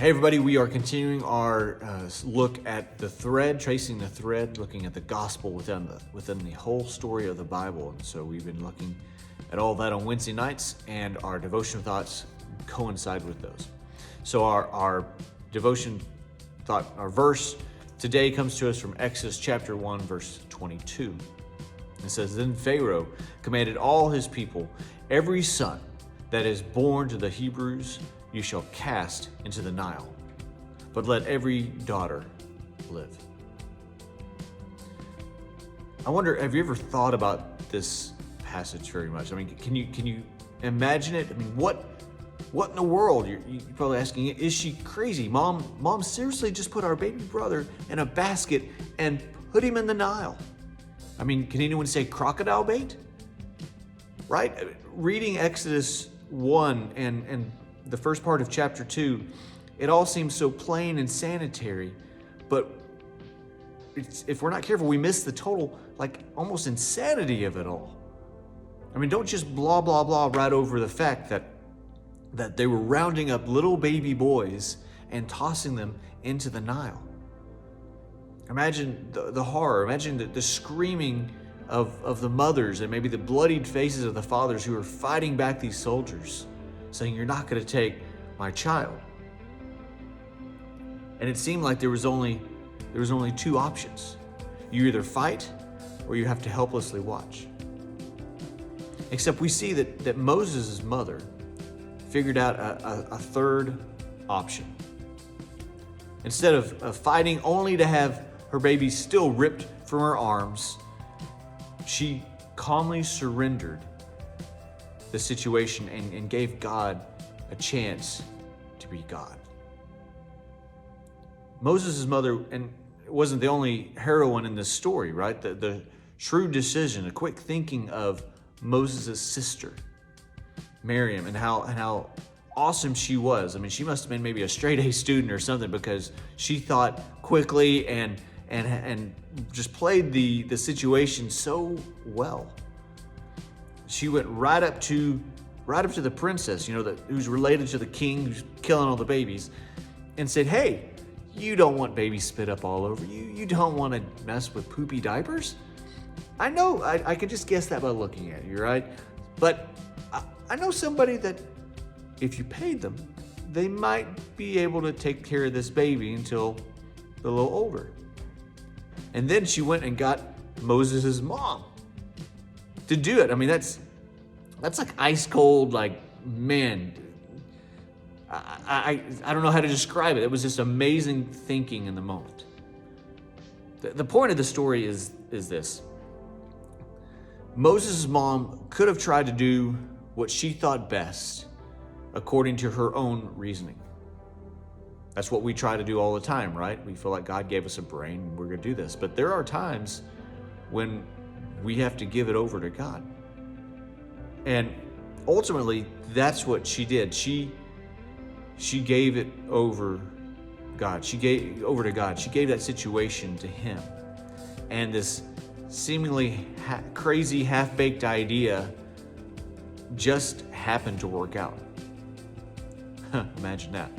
Hey everybody, we are continuing our look at the thread, tracing the thread, looking at the gospel within the whole story of the Bible. And so we've been looking at all that on Wednesday nights, and our devotion thoughts coincide with those. So our devotion thought, our verse today comes to us from Exodus chapter 1, verse 22. It says, "Then Pharaoh commanded all his people, every son that is born to the Hebrews you shall cast into the Nile, but let every daughter live." I wonder, have you ever thought about this passage very much? I mean, can you imagine it? I mean, what in the world? You're probably asking, is she crazy? Mom seriously just put our baby brother in a basket and put him in the Nile. I mean, can anyone say crocodile bait? Right? Reading Exodus 1 and the first part of chapter 2, it all seems so plain and sanitary, but if we're not careful, we miss the total, almost insanity of it all. I mean, don't just blah, blah, blah right over the fact that they were rounding up little baby boys and tossing them into the Nile. Imagine the horror, imagine the screaming of the mothers and maybe the bloodied faces of the fathers who are fighting back these soldiers, saying, "You're not going to take my child." And it seemed like there was only two options. You either fight or you have to helplessly watch. Except we see that Moses' mother figured out a third option. Instead of fighting only to have her baby still ripped from her arms, she calmly surrendered the situation and gave God a chance to be God. Moses' mother, and wasn't the only heroine in this story, right? The shrewd decision, a quick thinking of Moses' sister, Miriam, and how awesome she was. I mean, she must have been maybe a straight A student or something, because she thought quickly and just played the situation so well. She went right up to the princess, who's related to the king who's killing all the babies, and said, "Hey, you don't want babies spit up all over you. You don't want to mess with poopy diapers. I know, I can just guess that by looking at you, right? But I know somebody that if you paid them, they might be able to take care of this baby until they're a little older." And then she went and got Moses' mom to do it. I mean, that's like ice cold, man. I don't know how to describe it. It was just amazing thinking in the moment. The point of the story is this. Moses' mom could have tried to do what she thought best according to her own reasoning. That's what we try to do all the time, right? We feel like God gave us a brain and we're going to do this. But there are times when we have to give it over to God. And ultimately, that's what she did. She gave it over God. She gave over to God. She gave that situation to Him. And this seemingly crazy, half-baked idea just happened to work out. Imagine that.